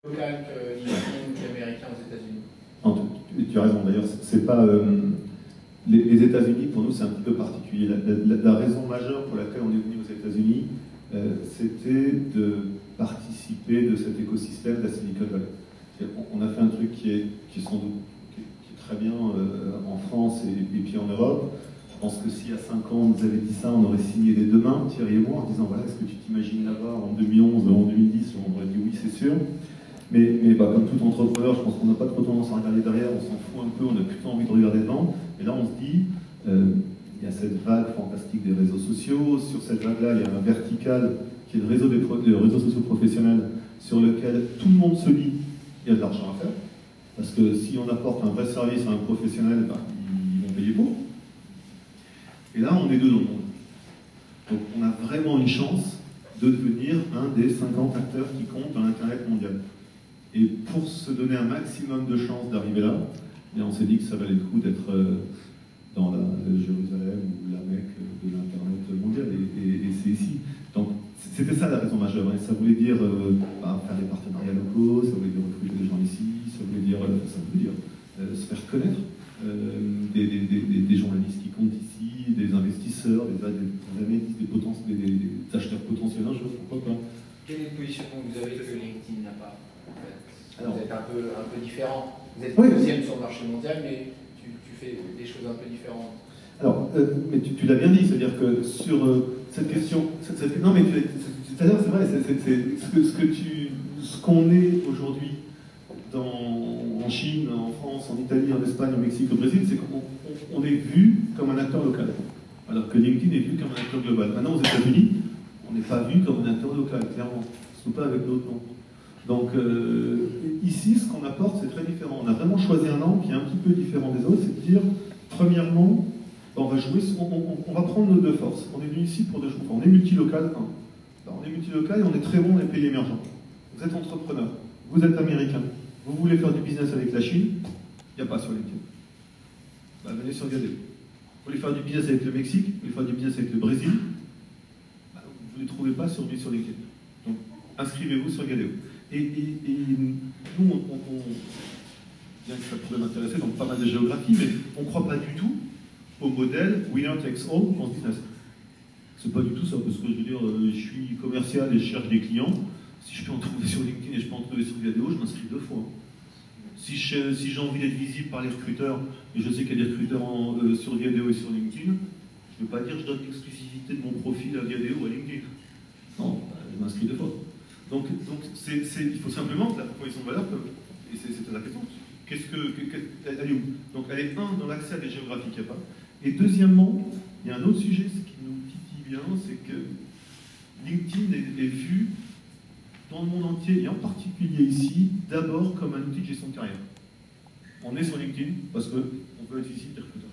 local qu'américain aux États-Unis. Tu as raison, d'ailleurs, c'est pas. Les États-Unis, pour nous, c'est un petit peu particulier. La raison majeure pour laquelle on est venu aux États-Unis, c'était de participer de cet écosystème de la Silicon Valley. On a fait un truc qui est sans doute qui est très bien en France et puis en Europe. Je pense que si à 5 ans on nous avait dit ça, on aurait signé les deux mains, Thierry et moi, en disant voilà, est-ce que tu t'imagines là-bas en 2011, en 2010, on aurait dit oui, c'est sûr. Mais comme tout entrepreneur, je pense qu'on n'a pas trop tendance à regarder derrière, on s'en fout un peu, on a plutôt envie de regarder devant. Et là, on se dit, il y a cette vague fantastique des réseaux sociaux. Sur cette vague-là, il y a un vertical qui est le réseau des réseaux sociaux professionnels, sur lequel tout le monde se dit il y a de l'argent à faire. Parce que si on apporte un vrai service à un professionnel, ben, ils vont payer pour. Et là, on est deux dans le monde. Donc, on a vraiment une chance de devenir un des 50 acteurs qui comptent dans l'Internet mondial. Et pour se donner un maximum de chances d'arriver là, eh bien, on s'est dit que ça valait le coup d'être dans la Jérusalem ou la Mecque de l'Internet mondial, et c'est ici. Donc c'était ça la raison majeure, hein. Ça voulait dire faire des partenariats locaux, ça voulait dire recruter des gens ici, ça voulait dire se faire connaître, des journalistes qui comptent ici, des investisseurs, des acheteurs potentiels un jour, pourquoi pas. Quel est le positionnement que vous avez que LinkedIn n'a pas en fait? Alors, vous êtes un peu différent. Vous êtes oui, deuxième sur le marché mondial, mais tu fais des choses un peu différentes. Alors, mais tu l'as bien dit, c'est-à-dire que sur cette question, non mais c'est-à-dire c'est vrai, ce qu'on est aujourd'hui en Chine, en France, en Italie, en Espagne, au Mexique, au Brésil, c'est qu'on est vu comme un acteur local, alors que LinkedIn est vu comme un acteur global. Maintenant, aux États-Unis, on n'est pas vu comme un acteur local, clairement, surtout pas avec notre nom. Donc ici, ce qu'on apporte, c'est très différent. On a vraiment choisi un angle qui est un petit peu différent des autres, c'est de dire, premièrement, on va jouer, on va prendre nos deux forces. On est venu ici pour deux choses. On est multilocal, on est multilocal et on est très bon dans les pays émergents. Vous êtes entrepreneur, vous êtes américain, vous voulez faire du business avec la Chine, il n'y a pas sur LinkedIn. Venez sur Viadeo. Vous voulez faire du business avec le Mexique, vous voulez faire du business avec le Brésil, vous ne les trouvez pas sur LinkedIn. Donc, inscrivez-vous sur Viadeo. Et nous, bien que ça pourrait m'intéresser, donc pas mal de géographie, mais on ne croit pas du tout au modèle winner takes all en business. C'est pas du tout ça, parce que je veux dire, je suis commercial et je cherche des clients. Si je peux en trouver sur LinkedIn et je peux en trouver sur Viadeo, je m'inscris 2 fois. Si j'ai envie d'être visible par les recruteurs, et je sais qu'il y a des recruteurs sur Viadeo et sur LinkedIn, je ne veux pas dire que je donne l'exclusivité de mon profil à Viadeo ou à LinkedIn. Non, je m'inscris 2 fois. Donc il faut simplement que la proposition de valeur, et c'est la question, elle est où? Donc elle est dans l'accès à des géographies qu'il n'y a pas. Et deuxièmement, il y a un autre sujet, ce qui nous titille bien, c'est que LinkedIn est vu dans le monde entier, et en particulier ici, d'abord comme un outil de gestion de carrière. On est sur LinkedIn parce qu'on veut être visible des recruteurs.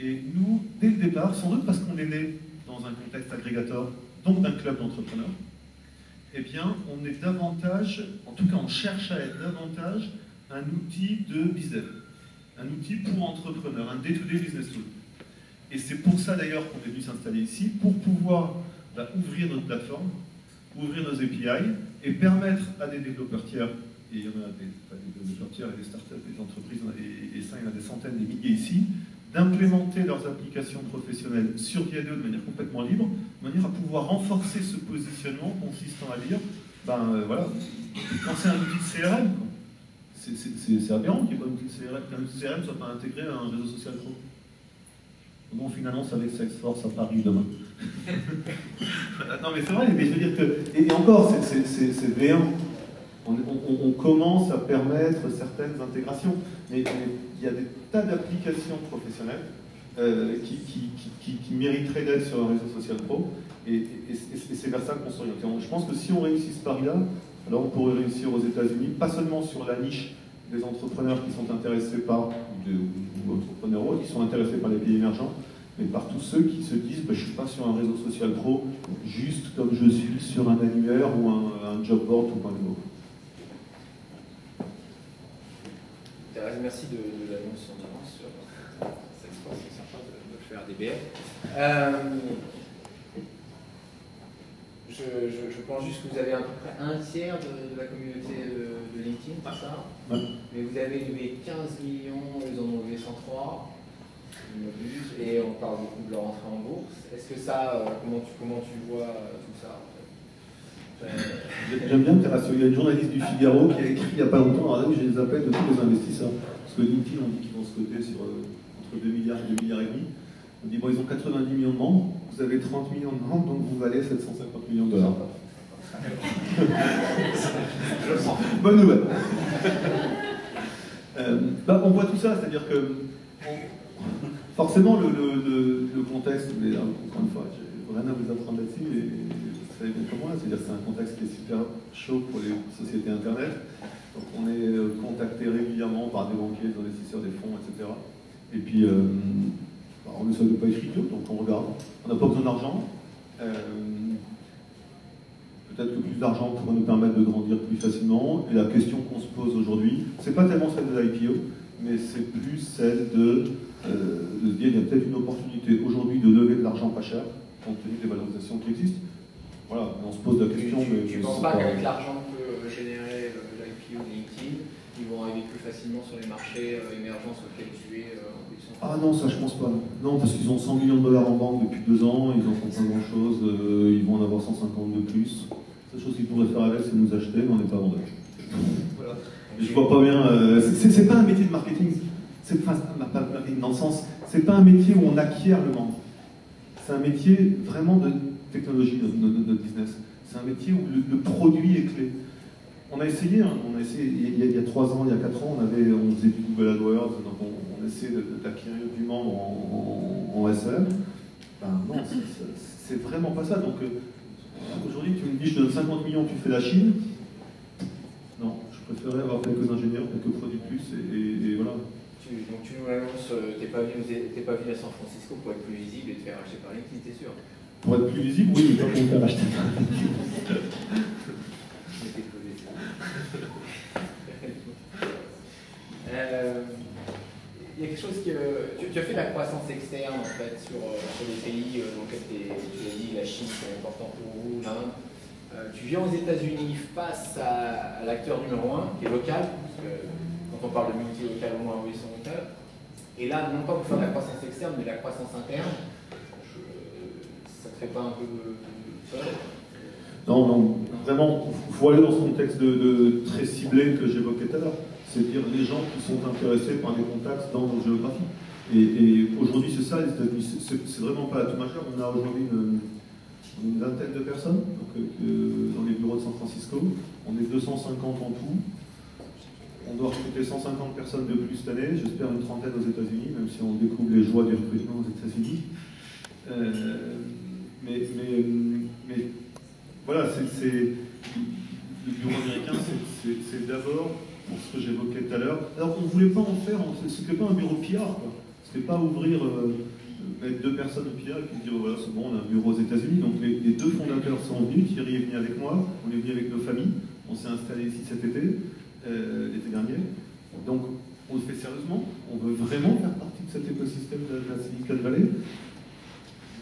Et nous, dès le départ, sans doute parce qu'on est né dans un contexte agrégateur, donc d'un club d'entrepreneurs, eh bien, on est davantage, en tout cas on cherche à être davantage un outil de business, un outil pour entrepreneurs, un day-to-day business tool. Et c'est pour ça d'ailleurs qu'on est venu s'installer ici, pour pouvoir ouvrir notre plateforme, ouvrir nos API et permettre à des développeurs tiers, et il y en a des développeurs tiers et des startups, des entreprises, et ça il y en a des centaines, des milliers ici, d'implémenter leurs applications professionnelles sur Viadeo de manière complètement libre, de manière à pouvoir renforcer ce positionnement consistant à dire, voilà, quand c'est un outil de CRM, c'est aberrant qu'il n'y ait pas un outil de CRM, qu'un outil de CRM ne soit pas intégré à un réseau social pro. Bon, finalement, c'est avec Salesforce à Paris demain. Non mais c'est vrai, mais je veux dire que, et encore, c'est V1. On commence à permettre certaines intégrations, mais il y a des tas d'applications professionnelles qui mériteraient d'être sur un réseau social pro, et c'est vers ça qu'on s'oriente. Je pense que si on réussit ce pari-là, alors on pourrait réussir aux États-Unis, pas seulement sur la niche des entrepreneurs qui sont intéressés par, ou entrepreneurs qui sont intéressés par les pays émergents, mais par tous ceux qui se disent je ne suis pas sur un réseau social pro, juste comme je suis sur un annuaire ou un job board ou un nouveau. Thérèse, merci de l'annonce sur Salesforce, c'est sympa de le faire DBA. Je pense juste que vous avez à peu près un tiers de la communauté ça. Ouais. Mais vous avez levé 15 millions, ils en ont levé 103. Et on parle beaucoup de leur entrée en bourse. Est-ce que ça, comment tu vois tout ça en fait J'aime bien tes ratios. Il y a une journaliste du Figaro qui a écrit il n'y a pas longtemps, alors là, j'ai les appels de tous les investisseurs. Parce que LinkedIn, on dit qu'ils vont se coter sur entre 2 milliards et 2 milliards et demi. On dit, bon, ils ont 90 millions de membres, vous avez 30 millions de membres, donc vous valez 750 millions de dollars. Je le sens. Bonne nouvelle. On voit tout ça, c'est-à-dire que forcément le contexte, mais encore une fois, j'ai rien à vous apprendre là-dessus, et vous savez bien que moi, c'est-à-dire que c'est un contexte qui est super chaud pour les sociétés Internet. Donc on est contacté régulièrement par des banquiers, des investisseurs, des fonds, etc. Et puis on essaie de ne pas être idiot, donc on regarde. On n'a pas besoin d'argent. Peut-être que plus d'argent pourrait nous permettre de grandir plus facilement. Et la question qu'on se pose aujourd'hui, c'est pas tellement celle de l'IPO, mais c'est plus celle de se dire il y a peut-être une opportunité aujourd'hui de lever de l'argent pas cher, compte tenu des valorisations qui existent. Voilà, on se pose la question. Tu ne penses pas qu'avec l'argent que peut générer l'IPO de LinkedIn, ils vont arriver plus facilement sur les marchés émergents sur lesquels tu es en position? Ah non, ça je pense pas. Non, parce qu'ils ont 100 millions de dollars en banque depuis 2 ans, ils en font pas grand-chose, ils vont en avoir 150 de plus. La seule chose qu'ils pourraient faire avec, c'est nous acheter, mais on n'est pas vendeurs. Voilà. Et je vois pas bien. C'est pas un métier de marketing. C'est pas marketing dans le sens. C'est pas un métier où on acquiert le membre. C'est un métier vraiment de technologie, notre business. C'est un métier où le produit est clé. On a essayé, il y a 3 ans, il y a 4 ans, on faisait du Google AdWords, donc on essayait d'acquérir du membre en SEM. Ben non, c'est vraiment pas ça. Donc aujourd'hui, tu me dis, je te donne 50 millions, tu fais la Chine. Non, je préférerais avoir quelques ingénieurs, quelques produits de plus, et voilà. Donc tu nous annonces, t'es pas venu à San Francisco pour être plus visible et te faire acheter par LinkedIn, t'es sûr? Pour être plus visible, oui, mais pas pour me faire acheter par LinkedIn. Il y a quelque chose que... Tu as fait de la croissance externe en fait sur les pays dans lesquels tu as dit la Chine c'est important pour vous, l'Inde. Tu viens aux États-Unis face à l'acteur numéro 1 qui est local, parce que quand on parle de multi-local, au moins oui, ils sont locaux. Et là, non pas pour faire de la croissance externe, mais de la croissance interne. Ça te fait pas un peu peur? Non, non, vraiment, il faut aller dans ce contexte très ciblé que j'évoquais tout à l'heure. C'est-à-dire les gens qui sont intéressés par des contacts dans notre géographie. Et aujourd'hui, c'est ça, les États-Unis. C'est vraiment pas tout majeur. On a aujourd'hui une vingtaine de personnes donc, dans les bureaux de San Francisco. On est 250 en tout. On doit recruter 150 personnes de plus cette année. J'espère une trentaine aux États-Unis, même si on découvre les joies du recrutement aux États-Unis. Mais voilà, le bureau américain, c'est d'abord pour ce que j'évoquais tout à l'heure. Alors on ne voulait pas en faire, c'était pas un bureau de PR, quoi. C'était pas ouvrir, mettre 2 personnes au PR et puis dire voilà, c'est bon, on a un bureau aux États-Unis. Donc les 2 fondateurs sont venus, Thierry est venu avec moi, on est venu avec nos familles, on s'est installé ici cet été, l'été dernier. Donc on le fait sérieusement, on veut vraiment faire partie de cet écosystème de la Silicon Valley.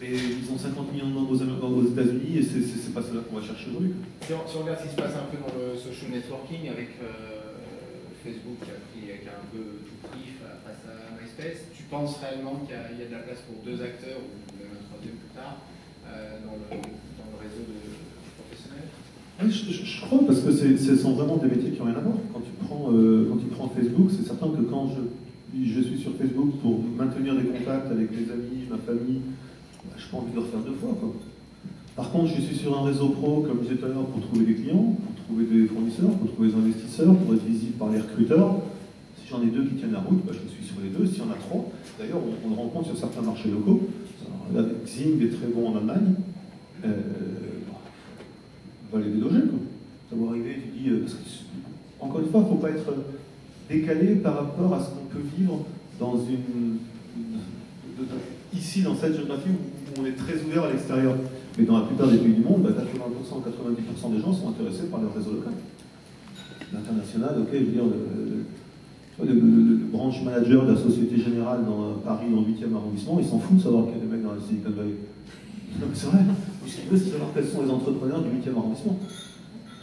Mais ils ont 50 millions de membres aux États-Unis et c'est pas cela qu'on va chercher aujourd'hui. Si on regarde ce qui se passe un peu dans le social networking avec Facebook qui a un peu tout pris face à MySpace, tu penses réellement qu'il y a de la place pour 2 acteurs ou même un 3e plus tard dans le réseau de professionnels? Oui, je crois parce que ce sont vraiment des métiers qui n'ont rien à voir. Quand tu prends Facebook, c'est certain que quand je suis sur Facebook pour maintenir des contacts avec mes amis, ma famille, je n'ai pas envie de le refaire 2 fois, quoi. Par contre, je suis sur un réseau pro, comme je disais tout à l'heure, pour trouver des clients, pour trouver des fournisseurs, pour trouver des investisseurs, pour être visible par les recruteurs. Si j'en ai 2 qui tiennent la route, je suis sur les 2. S'il y en a 3, d'ailleurs, on le rencontre sur certains marchés locaux. Là, Xing est très bon en Allemagne. On va les déloger, quoi. Ça va arriver, tu dis... encore une fois, il ne faut pas être décalé par rapport à ce qu'on peut vivre dans ici, dans cette géographie où on est très ouvert à l'extérieur. Mais dans la plupart des pays du monde, 80% ou 90% des gens sont intéressés par leur réseau local. L'international, ok, je veux dire, le branch manager de la Société Générale dans Paris, dans le 8e arrondissement, il s'en fout de savoir qu'il y a des mecs dans la Silicon Valley. Non, mais c'est vrai. Ce qu'il veut, c'est savoir quels sont les entrepreneurs du 8e arrondissement.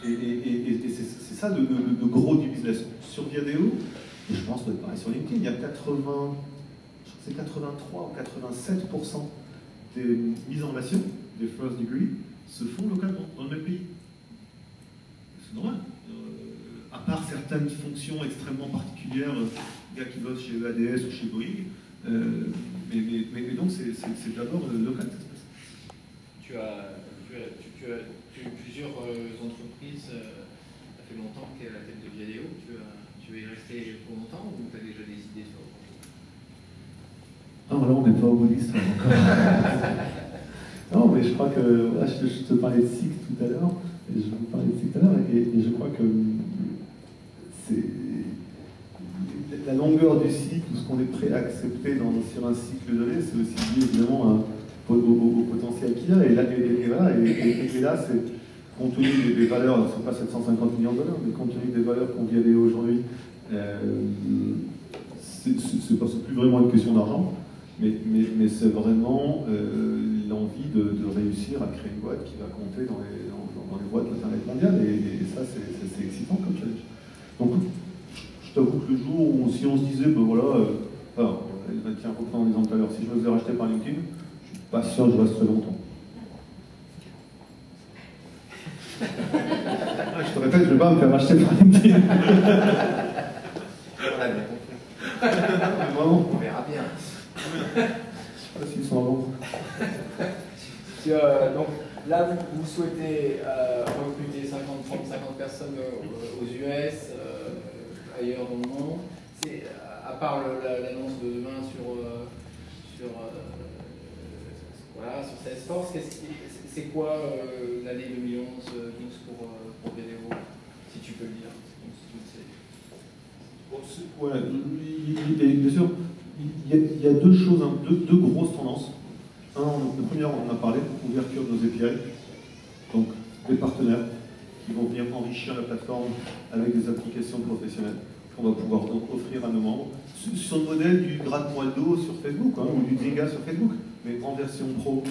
Et c'est ça le gros du business. Sur Viadeo, et je pense que pareil sur LinkedIn, il y a 83 ou 87% des mises en relation, des first degree, se font localement, dans le même pays. C'est normal. À part certaines fonctions extrêmement particulières, gars qui bossent chez EADS ou chez Boeing, mais donc c'est d'abord local que ça se passe. Tu as plusieurs entreprises, ça fait longtemps que tu es à la tête de Viadeo, tu veux y rester pour longtemps ou tu as déjà des idées sur le projet? Non, là on n'est pas au bout de l'histoire encore. Non, mais je crois que, voilà, je te parlais de SIG tout à l'heure, et je vous parlais de SIG tout à l'heure, et je crois que c'est la longueur du cycle, ou ce qu'on est prêt à accepter sur un cycle donné, c'est aussi lié évidemment au potentiel qu'il y a. Et là, c'est compte tenu des valeurs, ce ne sont pas 750 millions de dollars, mais compte tenu des valeurs qu'on vient aujourd'hui, c'est plus vraiment une question d'argent, mais c'est vraiment l'envie de réussir à créer une boîte qui va compter dans les boîtes d'Internet mondial, et ça, c'est excitant comme challenge. Donc, je t'avoue que le jour où, si on se disait, ben voilà, tiens, reprends l'exemple tout à l'heure, si je me faisais racheter par LinkedIn, je suis pas sûr que je resterai longtemps. Je te répète, je ne vais pas me faire racheter par LinkedIn. Voilà, bien compris. Vraiment. On verra bien. Je ne sais pas s'ils sont avant. Donc là, vous souhaitez recruter 50 personnes aux US, ailleurs dans le monde. À part l'annonce de demain sur Salesforce, c'est quoi l'année 2011 pour Viadeo, si tu peux le dire, si tu le sais. Bien sûr, il y a deux choses, deux grosses tendances. La première, on en a parlé, ouverture de nos API, donc des partenaires qui vont venir enrichir la plateforme avec des applications professionnelles qu'on va pouvoir donc offrir à nos membres, sur le modèle du gratte-moi le dos sur Facebook, ou du Zynga sur Facebook, mais en version pro.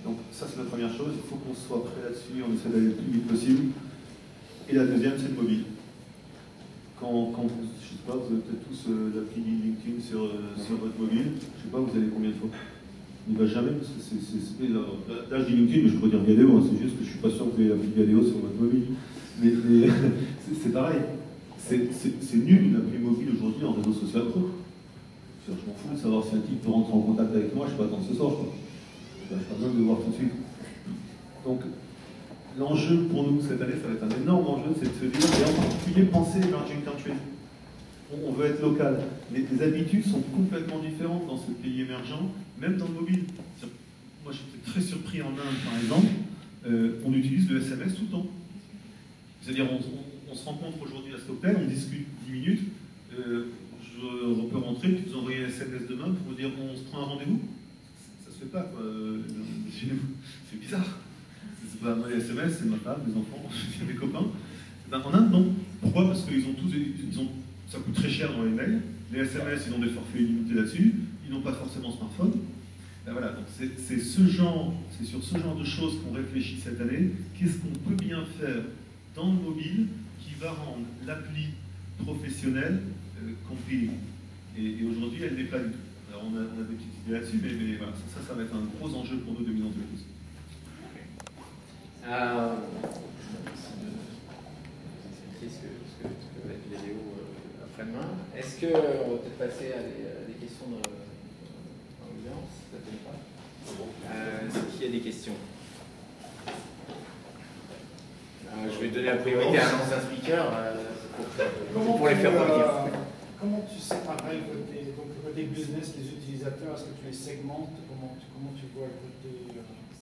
Donc ça, c'est la première chose, il faut qu'on soit prêt là-dessus, on essaie d'aller le plus vite possible. Et la deuxième, c'est le mobile. Quand vous, je sais pas, vous avez peut-être tous l'appli LinkedIn sur votre mobile, je sais pas, vous avez combien de fois? Il ne va jamais, parce que là je dis LinkedIn, mais je pourrais dire Viadeo, c'est juste que je ne suis pas sûr que vous ayez l'appli Viadeo sur votre mobile. Mais c'est pareil, c'est nul une appli mobile aujourd'hui en réseau social pro. Je m'en fous de savoir si un type peut rentrer en contact avec moi, je ne vais pas attendre ce soir, je n'ai pas besoin de le voir tout de suite. Donc, l'enjeu pour nous cette année, ça va être un énorme enjeu, c'est de se dire, et en particulier penser emerging countries. On veut être local, mais les habitudes sont complètement différentes dans ce pays émergent, même dans le mobile. Moi, j'étais très surpris en Inde, par exemple, on utilise le SMS tout le temps. C'est-à-dire, on se rencontre aujourd'hui à cet hôtel, on discute 10 minutes, je peux rentrer, puis vous envoyer un SMS demain pour vous dire on se prend un rendez-vous. Ça se fait pas, quoi, chez nous. C'est bizarre. C'est pas moi les SMS, c'est ma femme, mes enfants, mes copains. Ben, en Inde, non. Pourquoi? Parce qu'ils ont tous, ça coûte très cher dans les mails. Les SMS, ils ont des forfaits illimités là-dessus. Ils n'ont pas forcément smartphone. Ben voilà, donc c'est sur ce genre de choses qu'on réfléchit cette année. Qu'est-ce qu'on peut bien faire dans le mobile qui va rendre l'appli professionnelle compris. Et aujourd'hui, elle n'est pas du tout. Alors on a des petites idées là-dessus, mais voilà, ça va être un gros enjeu pour nous 2012. C'est ce que va être Viadeo après-demain. Est-ce qu'on va peut-être passer à des questions dans l'audience? Ça ne pas. Est-ce qu'il y a des questions? Je vais donner la priorité à un ancien speaker pour les faire revenir. Comment tu séparais le côté business, les utilisateurs? Est-ce que tu les segmentes? Comment tu vois le côté